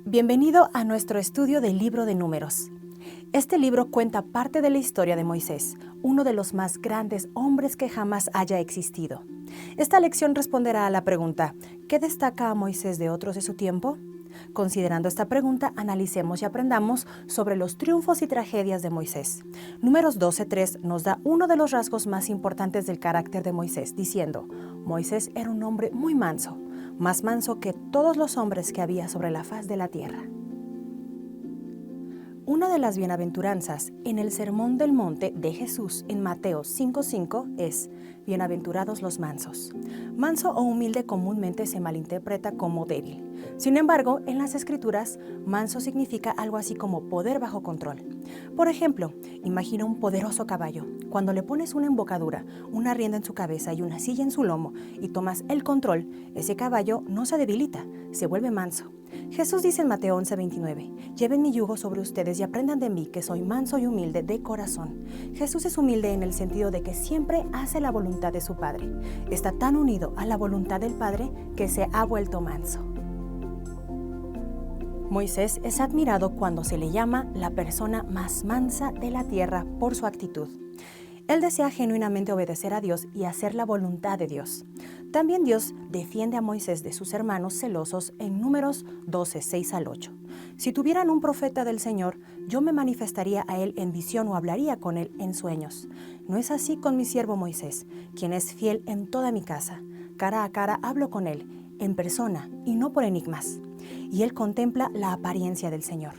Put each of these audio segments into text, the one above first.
Bienvenido a nuestro estudio del libro de Números. Este libro cuenta parte de la historia de Moisés, uno de los más grandes hombres que jamás haya existido. Esta lección responderá a la pregunta, ¿qué destaca a Moisés de otros de su tiempo? Considerando esta pregunta, analicemos y aprendamos sobre los triunfos y tragedias de Moisés. Números 12:3 nos da uno de los rasgos más importantes del carácter de Moisés, diciendo, Moisés era un hombre muy manso, más manso que todos los hombres que había sobre la faz de la tierra. Una de las bienaventuranzas en el Sermón del Monte de Jesús en Mateo 5:5 es, bienaventurados los mansos. Manso o humilde comúnmente se malinterpreta como débil. Sin embargo, en las Escrituras, manso significa algo así como poder bajo control. Por ejemplo, imagina un poderoso caballo. Cuando le pones una embocadura, una rienda en su cabeza y una silla en su lomo y tomas el control, ese caballo no se debilita, se vuelve manso. Jesús dice en Mateo 11:29, lleven mi yugo sobre ustedes y aprendan de mí que soy manso y humilde de corazón. Jesús es humilde en el sentido de que siempre hace la voluntad de su Padre. Está tan unido a la voluntad del Padre que se ha vuelto manso. Moisés es admirado cuando se le llama la persona más mansa de la tierra por su actitud. Él desea genuinamente obedecer a Dios y hacer la voluntad de Dios. También Dios defiende a Moisés de sus hermanos celosos en Números 12:6-8. Si tuvieran un profeta del Señor, yo me manifestaría a él en visión o hablaría con él en sueños. No es así con mi siervo Moisés, quien es fiel en toda mi casa. Cara a cara hablo con él, en persona y no por enigmas. Y él contempla la apariencia del Señor.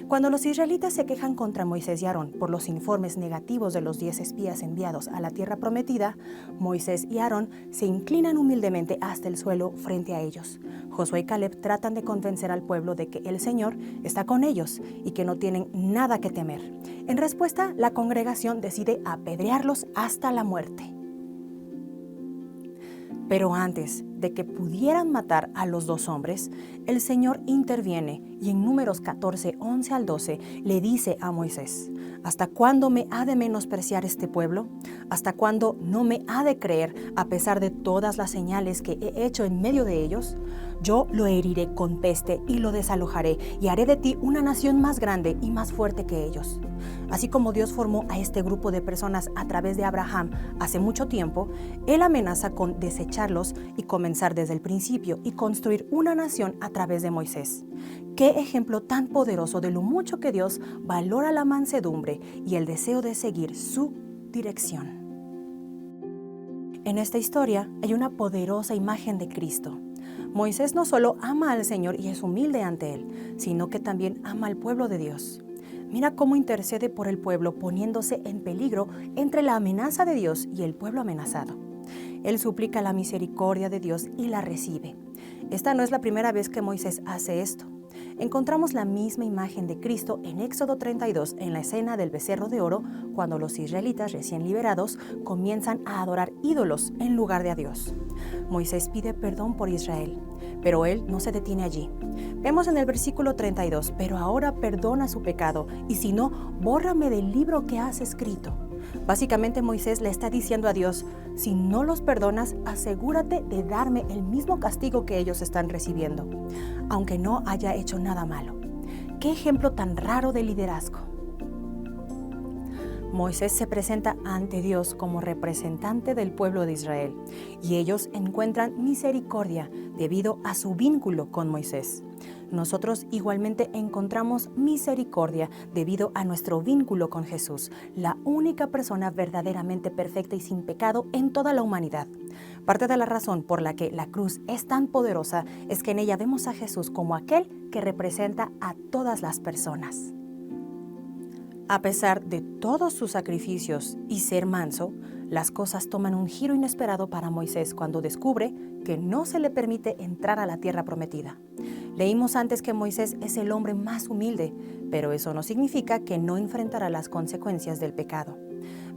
Cuando los israelitas se quejan contra Moisés y Aarón por los informes negativos de los 10 espías enviados a la tierra prometida, Moisés y Aarón se inclinan humildemente hasta el suelo frente a ellos. Josué y Caleb tratan de convencer al pueblo de que el Señor está con ellos y que no tienen nada que temer. En respuesta, la congregación decide apedrearlos hasta la muerte. Pero antes de que pudieran matar a los dos hombres, el Señor interviene y en Números 14:11-12 le dice a Moisés, ¿hasta cuándo me ha de menospreciar este pueblo? ¿Hasta cuándo no me ha de creer a pesar de todas las señales que he hecho en medio de ellos? Yo lo heriré con peste y lo desalojaré y haré de ti una nación más grande y más fuerte que ellos. Así como Dios formó a este grupo de personas a través de Abraham hace mucho tiempo, Él amenaza con desecharlos y comenzar desde el principio y construir una nación a través de Moisés. Qué ejemplo tan poderoso de lo mucho que Dios valora la mansedumbre y el deseo de seguir su dirección. En esta historia hay una poderosa imagen de Cristo. Moisés no solo ama al Señor y es humilde ante Él, sino que también ama al pueblo de Dios. Mira cómo intercede por el pueblo poniéndose en peligro entre la amenaza de Dios y el pueblo amenazado. Él suplica la misericordia de Dios y la recibe. Esta no es la primera vez que Moisés hace esto. Encontramos la misma imagen de Cristo en Éxodo 32 en la escena del becerro de oro, cuando los israelitas recién liberados comienzan a adorar ídolos en lugar de a Dios. Moisés pide perdón por Israel, pero él no se detiene allí. Vemos en el versículo 32, pero ahora perdona su pecado, y si no, bórrame del libro que has escrito. Básicamente Moisés le está diciendo a Dios, si no los perdonas, asegúrate de darme el mismo castigo que ellos están recibiendo, aunque no haya hecho nada malo. ¡Qué ejemplo tan raro de liderazgo! Moisés se presenta ante Dios como representante del pueblo de Israel, y ellos encuentran misericordia debido a su vínculo con Moisés. Nosotros igualmente encontramos misericordia debido a nuestro vínculo con Jesús, la única persona verdaderamente perfecta y sin pecado en toda la humanidad. Parte de la razón por la que la cruz es tan poderosa es que en ella vemos a Jesús como aquel que representa a todas las personas. A pesar de todos sus sacrificios y ser manso, las cosas toman un giro inesperado para Moisés cuando descubre que no se le permite entrar a la tierra prometida. Leímos antes que Moisés es el hombre más humilde, pero eso no significa que no enfrentará las consecuencias del pecado.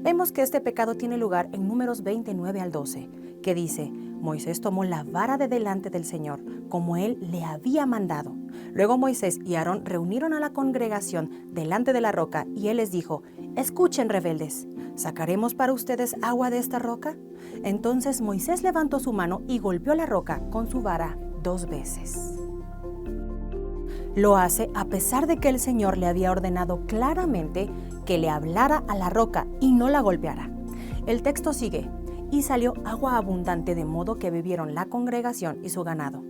Vemos que este pecado tiene lugar en Números 29-12, que dice, Moisés tomó la vara de delante del Señor, como él le había mandado. Luego Moisés y Aarón reunieron a la congregación delante de la roca y él les dijo, escuchen rebeldes, ¿sacaremos para ustedes agua de esta roca? Entonces Moisés levantó su mano y golpeó la roca con su vara 2 veces. Lo hace a pesar de que el Señor le había ordenado claramente que le hablara a la roca y no la golpeara. El texto sigue: y salió agua abundante de modo que bebieron la congregación y su ganado.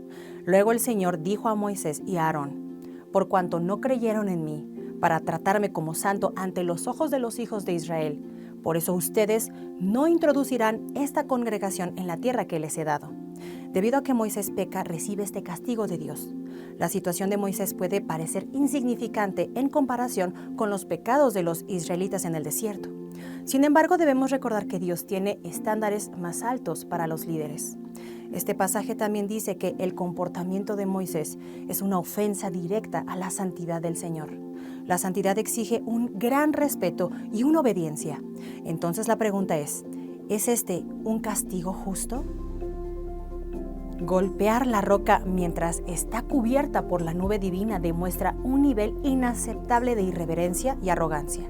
Luego el Señor dijo a Moisés y a Aarón: por cuanto no creyeron en mí, para tratarme como santo ante los ojos de los hijos de Israel, por eso ustedes no introducirán esta congregación en la tierra que les he dado. Debido a que Moisés peca, recibe este castigo de Dios. La situación de Moisés puede parecer insignificante en comparación con los pecados de los israelitas en el desierto. Sin embargo, debemos recordar que Dios tiene estándares más altos para los líderes. Este pasaje también dice que el comportamiento de Moisés es una ofensa directa a la santidad del Señor. La santidad exige un gran respeto y una obediencia. Entonces la pregunta ¿es este un castigo justo? Golpear la roca mientras está cubierta por la nube divina demuestra un nivel inaceptable de irreverencia y arrogancia.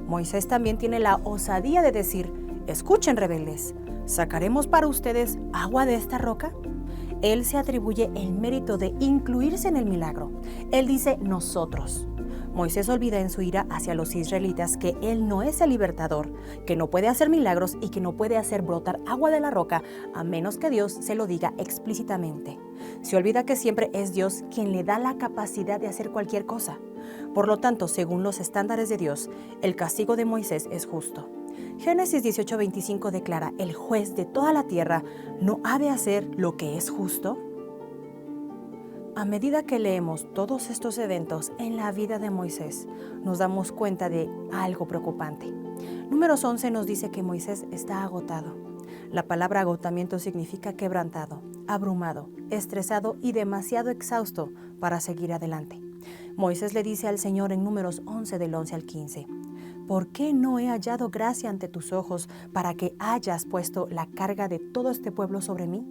Moisés también tiene la osadía de decir: escuchen, rebeldes, ¿sacaremos para ustedes agua de esta roca? Él se atribuye el mérito de incluirse en el milagro. Él dice nosotros. Moisés olvida en su ira hacia los israelitas que él no es el libertador, que no puede hacer milagros y que no puede hacer brotar agua de la roca a menos que Dios se lo diga explícitamente. Se olvida que siempre es Dios quien le da la capacidad de hacer cualquier cosa. Por lo tanto, según los estándares de Dios, el castigo de Moisés es justo. Génesis 18:25 declara: el juez de toda la tierra no ha de hacer lo que es justo. A medida que leemos todos estos eventos en la vida de Moisés, nos damos cuenta de algo preocupante. Números 11 nos dice que Moisés está agotado. La palabra agotamiento significa quebrantado, abrumado, estresado y demasiado exhausto para seguir adelante. Moisés le dice al Señor en Números 11 del 11 al 15: ¿por qué no he hallado gracia ante tus ojos para que hayas puesto la carga de todo este pueblo sobre mí?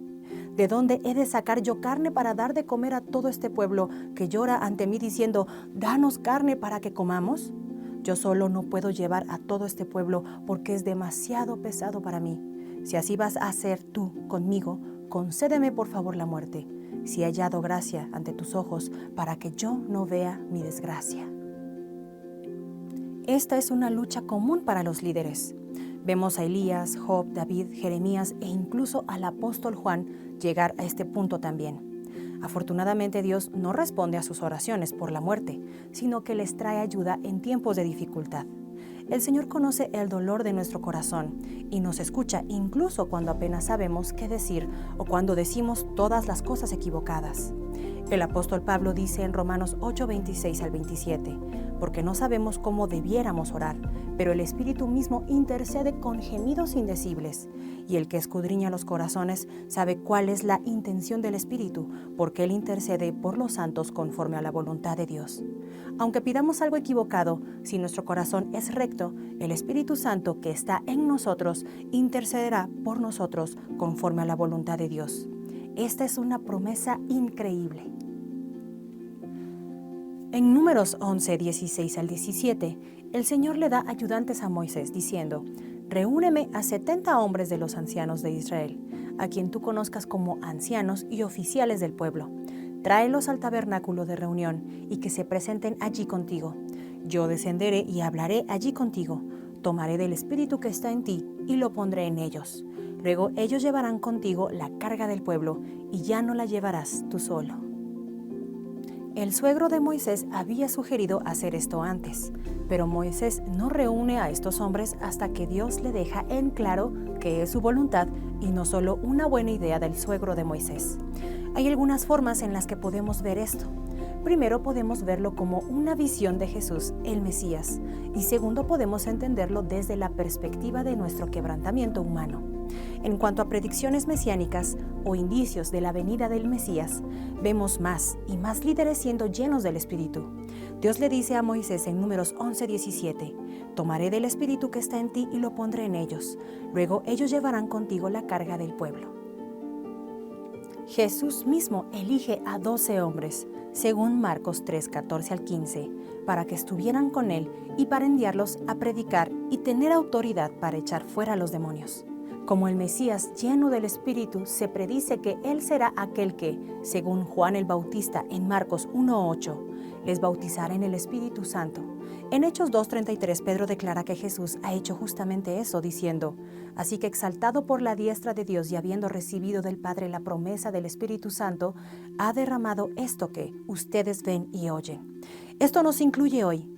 ¿De dónde he de sacar yo carne para dar de comer a todo este pueblo que llora ante mí diciendo: danos carne para que comamos? Yo solo no puedo llevar a todo este pueblo porque es demasiado pesado para mí. Si así vas a hacer tú conmigo, concédeme por favor la muerte, si he hallado gracia ante tus ojos para que yo no vea mi desgracia. Esta es una lucha común para los líderes. Vemos a Elías, Job, David, Jeremías e incluso al apóstol Juan llegar a este punto también. Afortunadamente Dios no responde a sus oraciones por la muerte, sino que les trae ayuda en tiempos de dificultad. El Señor conoce el dolor de nuestro corazón y nos escucha incluso cuando apenas sabemos qué decir o cuando decimos todas las cosas equivocadas. El apóstol Pablo dice en Romanos 8:26 al 27, porque no sabemos cómo debiéramos orar, pero el Espíritu mismo intercede con gemidos indecibles, y el que escudriña los corazones sabe cuál es la intención del Espíritu, porque Él intercede por los santos conforme a la voluntad de Dios. Aunque pidamos algo equivocado, si nuestro corazón es recto, el Espíritu Santo que está en nosotros intercederá por nosotros conforme a la voluntad de Dios. Esta es una promesa increíble. En Números 11, 16 al 17, el Señor le da ayudantes a Moisés diciendo: reúneme a 70 hombres de los ancianos de Israel, a quien tú conozcas como ancianos y oficiales del pueblo. Tráelos al tabernáculo de reunión y que se presenten allí contigo. Yo descenderé y hablaré allí contigo. Tomaré del espíritu que está en ti y lo pondré en ellos. Luego ellos llevarán contigo la carga del pueblo y ya no la llevarás tú solo. El suegro de Moisés había sugerido hacer esto antes, pero Moisés no reúne a estos hombres hasta que Dios le deja en claro que es su voluntad y no solo una buena idea del suegro de Moisés. Hay algunas formas en las que podemos ver esto. Primero, podemos verlo como una visión de Jesús, el Mesías, y segundo, podemos entenderlo desde la perspectiva de nuestro quebrantamiento humano. En cuanto a predicciones mesiánicas o indicios de la venida del Mesías, vemos más y más líderes siendo llenos del Espíritu. Dios le dice a Moisés en Números 11:17, tomaré del Espíritu que está en ti y lo pondré en ellos. Luego ellos llevarán contigo la carga del pueblo. Jesús mismo elige a 12 hombres, según Marcos 3, 14 al 15, para que estuvieran con él y para enviarlos a predicar y tener autoridad para echar fuera a los demonios. Como el Mesías lleno del Espíritu, se predice que Él será aquel que, según Juan el Bautista en Marcos 1:8, les bautizará en el Espíritu Santo. En Hechos 2:33, Pedro declara que Jesús ha hecho justamente eso, diciendo: así que exaltado por la diestra de Dios y habiendo recibido del Padre la promesa del Espíritu Santo, ha derramado esto que ustedes ven y oyen. Esto nos incluye hoy.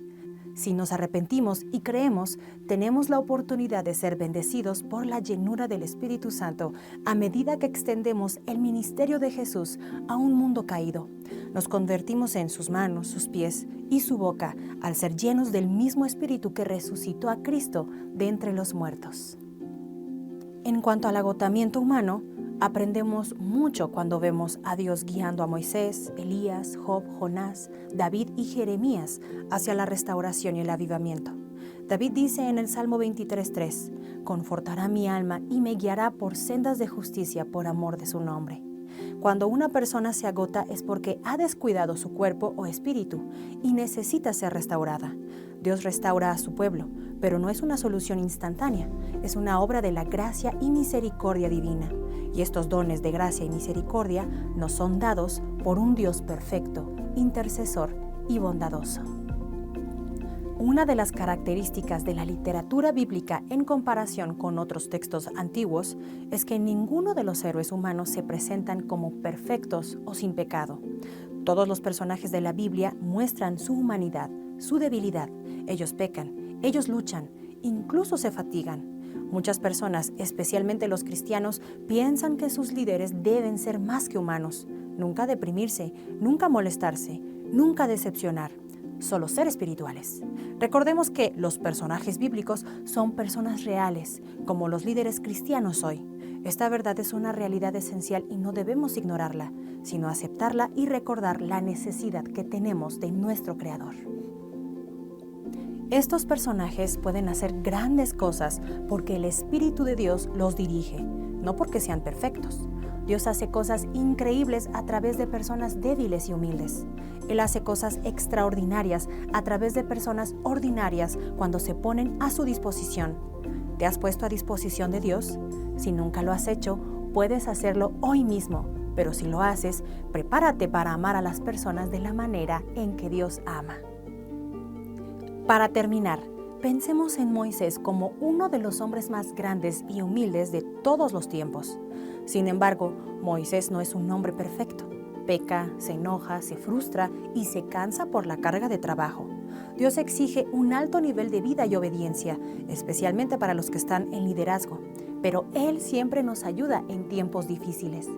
Si nos arrepentimos y creemos, tenemos la oportunidad de ser bendecidos por la llenura del Espíritu Santo a medida que extendemos el ministerio de Jesús a un mundo caído. Nos convertimos en sus manos, sus pies y su boca al ser llenos del mismo Espíritu que resucitó a Cristo de entre los muertos. En cuanto al agotamiento humano, aprendemos mucho cuando vemos a Dios guiando a Moisés, Elías, Job, Jonás, David y Jeremías hacia la restauración y el avivamiento. David dice en el Salmo 23:3, confortará mi alma y me guiará por sendas de justicia por amor de su nombre. Cuando una persona se agota es porque ha descuidado su cuerpo o espíritu y necesita ser restaurada. Dios restaura a su pueblo, pero no es una solución instantánea, es una obra de la gracia y misericordia divina. Y estos dones de gracia y misericordia nos son dados por un Dios perfecto, intercesor y bondadoso. Una de las características de la literatura bíblica en comparación con otros textos antiguos es que ninguno de los héroes humanos se presentan como perfectos o sin pecado. Todos los personajes de la Biblia muestran su humanidad, su debilidad. Ellos pecan, ellos luchan, incluso se fatigan. Muchas personas, especialmente los cristianos, piensan que sus líderes deben ser más que humanos, nunca deprimirse, nunca molestarse, nunca decepcionar, solo ser espirituales. Recordemos que los personajes bíblicos son personas reales, como los líderes cristianos hoy. Esta verdad es una realidad esencial y no debemos ignorarla, sino aceptarla y recordar la necesidad que tenemos de nuestro Creador. Estos personajes pueden hacer grandes cosas porque el Espíritu de Dios los dirige, no porque sean perfectos. Dios hace cosas increíbles a través de personas débiles y humildes. Él hace cosas extraordinarias a través de personas ordinarias cuando se ponen a su disposición. ¿Te has puesto a disposición de Dios? Si nunca lo has hecho, puedes hacerlo hoy mismo, pero si lo haces, prepárate para amar a las personas de la manera en que Dios ama. Para terminar, pensemos en Moisés como uno de los hombres más grandes y humildes de todos los tiempos. Sin embargo, Moisés no es un hombre perfecto. Peca, se enoja, se frustra y se cansa por la carga de trabajo. Dios exige un alto nivel de vida y obediencia, especialmente para los que están en liderazgo. Pero Él siempre nos ayuda en tiempos difíciles.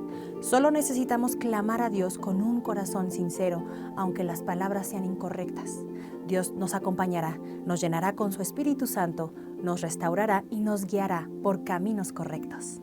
Solo necesitamos clamar a Dios con un corazón sincero, aunque las palabras sean incorrectas. Dios nos acompañará, nos llenará con su Espíritu Santo, nos restaurará y nos guiará por caminos correctos.